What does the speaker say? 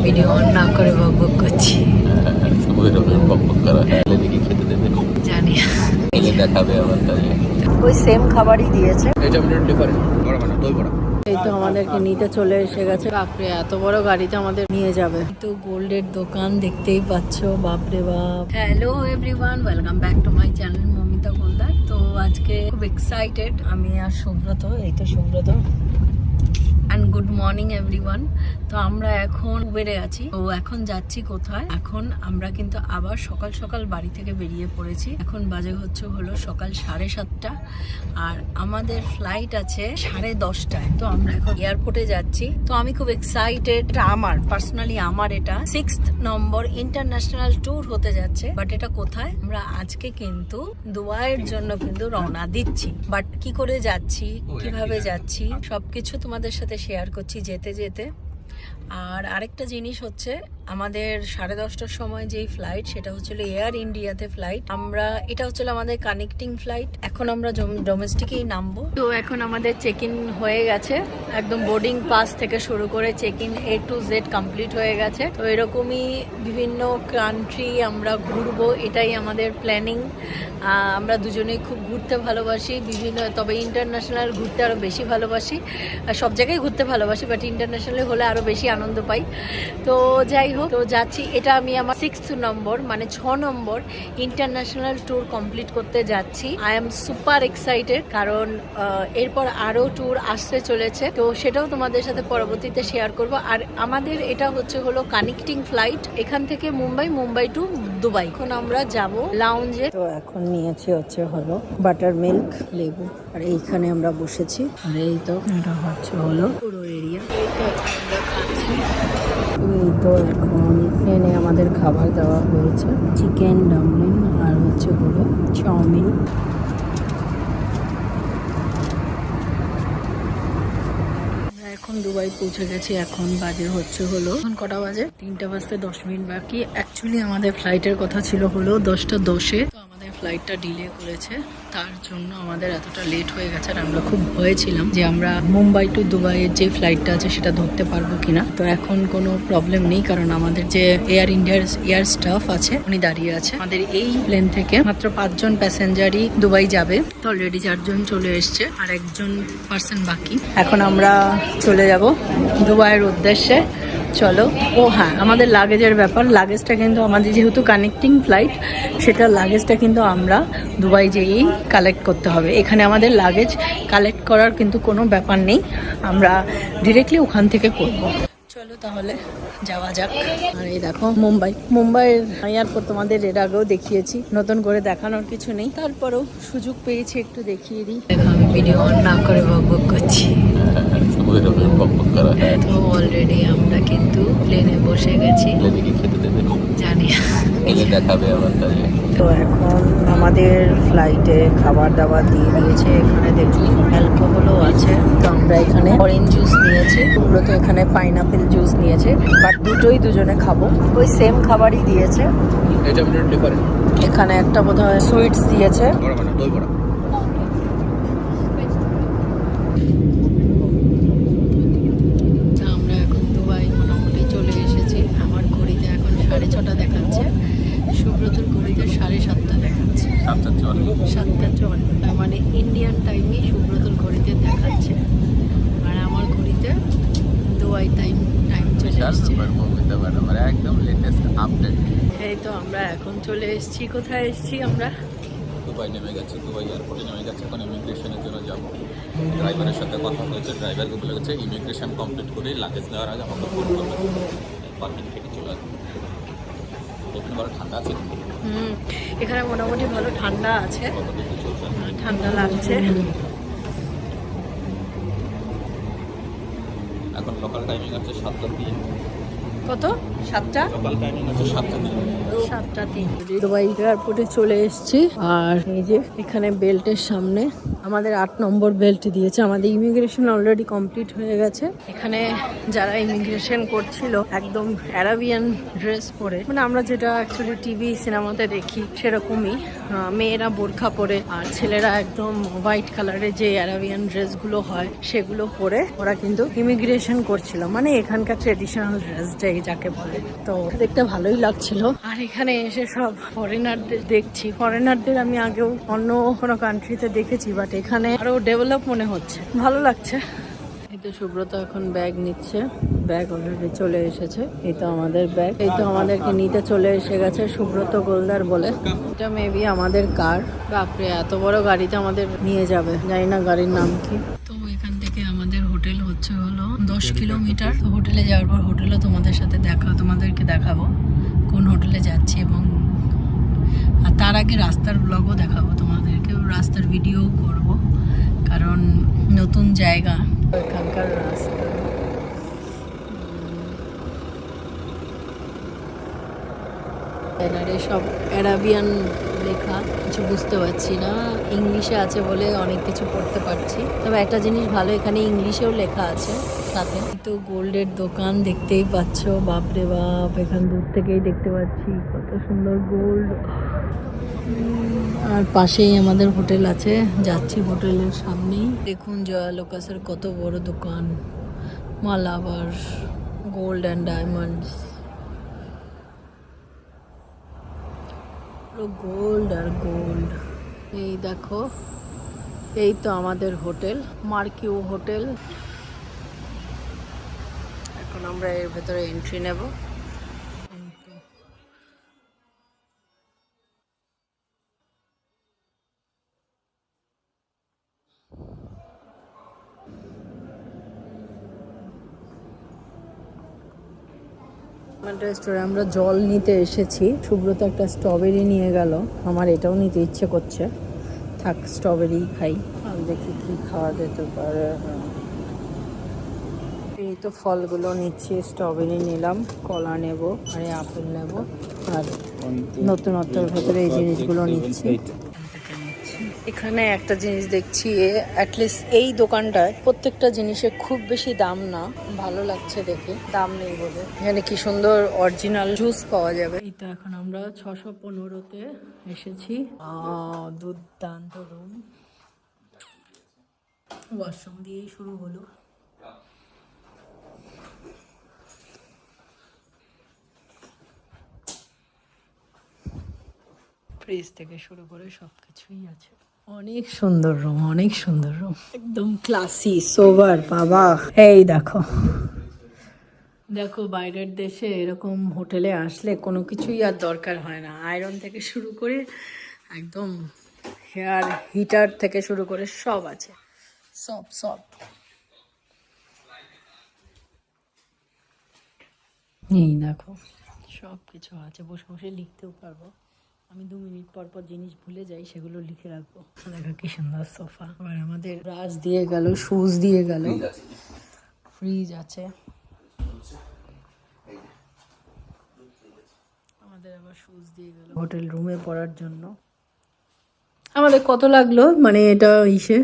Video on না করে বকবক করছি। জানি দেখাবে আবার তাই ওই সেম খাবারই দিয়েছে। এটা ডিফারেন্ট বড় বানা দই বড়া। এই তো আমাদেরকে নিতে চলে এসে গেছে। বাপরে এত বড় গাড়িতে আমাদের নিয়ে যাবে। তো গোল্ডের দোকান দেখতেই পাচ্ছ, বাপরে বাপ। Hello everyone, welcome back to my channel Momita Goldar. তো আজকে খুব এক্সাইটেড আমি আর সুব্রত। এই তো Subrata. And good morning everyone. তো আমরা এখন উবেরে আছি। তো এখন যাচ্ছি কোথায়? এখন আমরা কিন্তু আবার সকাল সকাল বাড়ি থেকে বেরিয়ে পড়েছি। এখন বাজে হলো সকাল 7:30 আর আমাদের ফ্লাইট আছে 10:30টায়। তো আমরা এখন এয়ারপোর্টে যাচ্ছি। তো আমি খুব এক্সাইটেড। আমার পার্সোনালি এটা 6th নম্বর ইন্টারন্যাশনাল ট্যুর হতে যাচ্ছে। বাট এটা কোথায়? আমরা আজকে কিন্তু দুবাইয়ের জন্য কিন্তু রওনা দিচ্ছি। বাট কি করে যাচ্ছি, কিভাবে যাচ্ছি, সবকিছু তোমাদের সাথে শেয়ার করছি যেতে যেতে। আর আরেকটা জিনিস হচ্ছে, আমাদের 10:30টার সময় যেই ফ্লাইট, সেটা হচ্ছিল এয়ার ইন্ডিয়াতে ফ্লাইট। এটা হচ্ছিল আমাদের কানেক্টিং ফ্লাইট। এখন আমরা ডোমেস্টিকেই নামবো। তো এখন আমাদের চেক ইন হয়ে গেছে, একদম বোর্ডিং পাস থেকে শুরু করে check in A to Z complete হয়ে গেছে। তো এরকমই বিভিন্ন কান্ট্রি আমরা ঘুরবো, এটাই আমাদের প্ল্যানিং। আমরা দুজনেই খুব ঘুরতে ভালোবাসি, তবে ইন্টারন্যাশনাল ঘুরতে আরো বেশি ভালোবাসি। সব জায়গায় ঘুরতে ভালোবাসি, বাট ইন্টারন্যাশনাল হলে আরো বেশি আনন্দ পাই। তো যাই হোক, তো যাচ্ছি। এটা আমি আমার 6th নম্বর, মানে 6 নম্বর ইন্টারন্যাশনাল ট্যুর কমপ্লিট করতে যাচ্ছি। আই এম সুপার এক্সাইটেড, কারণ এরপর আরো ট্যুর আসতে চলেছে। তো সেটাও তোমাদের সাথে পরবর্তীতে শেয়ার করব। আর আমাদের এটা হলো কানেক্টিং ফ্লাইট, এখান থেকে মুম্বাই টু দুবাই। এখন আমরা যাব লাউঞ্জে। তো এখন নিয়েছি হলো বাটার মিল্ক, লেবু, আর এইখানে আমরা বসেছি। আর এই তো এটা হলো পুরো এরিয়া। এই তো আমরা খাচ্ছি। এই তো এখন প্লেনে আমাদের খাবার দেওয়া হয়েছে, চিকেন ডাম্পলিং আর হলো চাউমিন। এখন দুবাই পৌঁছে গেছি। এখন বাজে হলো এখন কটা বাজে? 3:10 বাকি। অ্যাকচুয়ালি আমাদের ফ্লাইটের কথা ছিল 10:10-এ। তো আমাদের ফ্লাইটটা ডিলে করেছে, তার জন্য আমাদের এতটা লেট হয়ে গেছে। আর আমরা খুব ভয়ে ছিলাম যে আমরা মুম্বাই টু দুবাইয়ের যে ফ্লাইটটা আছে সেটা ধরতে পারবো কিনা। তো এখন কোনো প্রবলেম নেই, কারণ আমাদের যে এয়ার ইন্ডিয়ার এয়ার স্টাফ আছে উনি দাঁড়িয়ে আছে। আমাদের এই প্লেন থেকে মাত্র 5 জন প্যাসেঞ্জারই দুবাই যাবে। তো অলরেডি 4 জন চলে এসছে, আর 1 জন পার্সন বাকি। এখন আমরা চলে যাব দুবাইয়ের উদ্দেশ্যে। চলো। ও হ্যাঁ, আমাদের লাগেজের ব্যাপার। লাগেজটা কিন্তু আমাদের যেহেতু কানেক্টিং ফ্লাইট, সেটা লাগেজটা কিন্তু আমরা দুবাই যেয়েই কালেক্ট করতে হবে। এখানে আমাদের লাগেজ কালেক্ট করার কিন্তু কোনো ব্যাপার নেই, আমরা ডিরেক্টলি ওখান থেকে করব। চলো তাহলে যাওয়া যাক। আর এই দেখো মুম্বাইয়ের এয়ারপোর্ট তোমাদের এর আগেও দেখিয়েছি, নতুন করে দেখানোর কিছু নেই। তারপরেও সুযোগ পেয়েছি একটু দেখিয়ে দিই। দেখো আমি ভিডিও অন না করে বকবক করছি। তো অলরেডি আমরা কিন্তু প্লেনে বসে গেছি। জানি দেখাবে আবার তাই। তো এখন আমাদের ফ্লাইটে খাবার দাবার দিয়ে দিয়েছে। এখানে দেখি অ্যালকোহলও আছে। তো আমরা এখানে অরেঞ্জ জুস নিয়েছি, পুরো তো এখানে পাইনাপেল জুস নিয়েছে। বাট দুটোই দুজনে খাবো, ওই সেম খাবারই দিয়েছে। এটা ডিফারেন্ট। এখানে একটা বোধহয় সুইটস দিয়েছে। বড় বানা দই বড়া। আমরা এখন দুবাই মোটামুটি চলে এসেছি। আমার ঘড়িতে এখন 6:30 দেখাচ্ছে, সুব্রতর ঘড়িতে 7:30 দেখাচ্ছে। 7:54, তার মানে ইন্ডিয়ান টাইমে সুব্রতর ঘড়িতে দেখাচ্ছে, আর আমার ঘড়িতে দুবাই টাইম চলে এসেছে। একদম লেটেস্ট আপডেট। এই তো আমরা এখন চলে এসেছি। কোথায় এসেছি আমরা? দুবাই নেমে গেছে, দুবাই এয়ারপোর্টে নেমে গেছে। এখন ইমিগ্রেশনের জন্য যাবো। ড্রাইভারের সাথে কথা হয়েছে, ড্রাইভারকে বলে গেছে ইমিগ্রেশন কমপ্লিট করে লাগেজ দেওয়ার আগে আমাকে ফোন করবে, পারমিট থেকে চলে আসবে। এখানে বড় ঠান্ডা আছে। এখানে মোটামুটি ভালো ঠান্ডা আছে, ঠান্ডা লাগছে। এখন লোকাল টাইমিং আছে 7টা PM। কত? 7টা? লোকাল টাইমিং আছে 7টা PM। ও 7:03 দুবাই এয়ারপোর্টে চলে এসেছি। আর এই যে এখানে বেল্টের সামনে আমাদের 8 নম্বর বেল্ট দিয়েছে। আমাদের ইমিগ্রেশন অলরেডি কমপ্লিট হয়ে গেছে। এখানে যারা ইমিগ্রেশন করছিল একদম অ্যারাবিয়ান ড্রেস পরে, মানে আমরা যেটা অ্যাকচুয়ালি টিভি সিনেমাতে দেখি সেরকমই, মেয়েরা বোরখা পরে আর ছেলেরা একদম হোয়াইট কালারের যে অ্যারাবিয়ান ড্রেসগুলো হয় সেগুলো পরে ওরা কিন্তু ইমিগ্রেশন করছিল, মানে এখানকার ট্রেডিশনাল ড্রেসটাই যাকে বলে। তো দেখতে ভালোই লাগছিল। আর এখানে এসে সব ফরেনারদের দেখছি। ফরেনারদের আমি আগেও অন্য কোনো কান্ট্রিতে দেখেছি, বাট এখানে আরো ডেভেলপ মনে হচ্ছে, ভালো লাগছে। এই তো সুব্রত এখন ব্যাগ নিচ্ছে, ব্যাগ অলরেডি চলে এসেছে। এই তো আমাদের ব্যাগ, এই তো আমাদেরকে নিতে চলে এসে গেছে সুব্রত গোলদার বলে। এটা মেবি আমাদের কার। বাপরে, এত বড় গাড়িতে আমাদের নিয়ে যাবে, জানি না গাড়ির নাম কি। তো এখান থেকে আমাদের হোটেল হচ্ছে হলো 10 কিলোমিটার। তো হোটেলে যাওয়ার পর হোটেলও তোমাদেরকে দেখাবো কোন হোটেলে যাচ্ছি, এবং আর তার আগে রাস্তার ব্লগও দেখাবো তোমাদেরকে, রাস্তার ভিডিও করব, কারণ নতুন জায়গা এখানকার রাস্তা। ব্যানারে সব অ্যারাবিয়ান লেখা, কিছু বুঝতে পারছি না। ইংলিশে আছে বলে অনেক কিছু পড়তে পারছি, তবে একটা জিনিস ভালো, এখানে ইংলিশেও লেখা আছে সাথে। তো গোল্ডের দোকান দেখতেই পাচ্ছ, বাপরে বাপ, এখান দূর থেকেই দেখতে পাচ্ছি কত সুন্দর গোল্ড। আর পাশেই আমাদের হোটেল আছে, যাচ্ছি হোটেলের সামনেই। দেখুন জয়া লোকাসের কত বড় দোকান, Malabar gold and diamonds, gold আর গোল্ড। এই দেখো, এই তো আমাদের হোটেল, মার্কিউ হোটেল। এখন আমরা এর ভেতরে এন্ট্রি নেব। রেস্টুরেন্ট আমরা জল নিতে এসেছি, সুব্রত একটা স্ট্রবেরি নিয়ে গেল, আমার এটাও নিতে ইচ্ছে করছে, থাক স্ট্রবেরি খাই। আর দেখি কি খাওয়া যেতে পারে। এই তো ফলগুলো নিচ্ছি, স্ট্রবেরি নিলাম, কলা নেব, আর আপেল নেব, আর নতুনত্বর ভেতরে এই জিনিসগুলো নিচ্ছি। এখানে একটা জিনিস দেখছি, অ্যাটলিস্ট এই দোকানটায় প্রত্যেকটা জিনিসের খুব বেশি দাম না, ভালো লাগছে দেখে, দাম নেই বলে। এখানে কি সুন্দর অরিজিনাল জুস পাওয়া যাবে। এই তো এখন আমরা 615-তে এসেছি। দুর্দান্ত রুম, ওয়াশরুম দিয়েই শুরু হলো। ফ্রিজ থেকে শুরু করে সবকিছুই আছে। অনেক সুন্দর রুম, অনেক সুন্দর রুম, একদম ক্লাসি সোবার বাবা। এই দেখো দেখো, বাইরের দেশে এরকম হোটেলে আসলে কোনো কিছুই আর দরকার হয় না, আয়রন থেকে শুরু করে একদম হেয়ার হিটার থেকে শুরু করে সব আছে, সব। এই দেখো সব কিছু আছে, বসে বসে লিখতেও পারবো। আমি 2 মিনিট পর পর জিনিস ভুলে যাই, সেগুলো লিখে রাখবো। দেখো কি সুন্দর সোফা। আবার আমাদের ব্রাশ দিয়ে গেল, শুজ দিয়ে গেল, ফ্রিজ আছে আমাদের, আবার শুজ দিয়ে গেল হোটেল রুমে পড়ার জন্য। আমাদের কত লাগলো, মানে এটা ইসে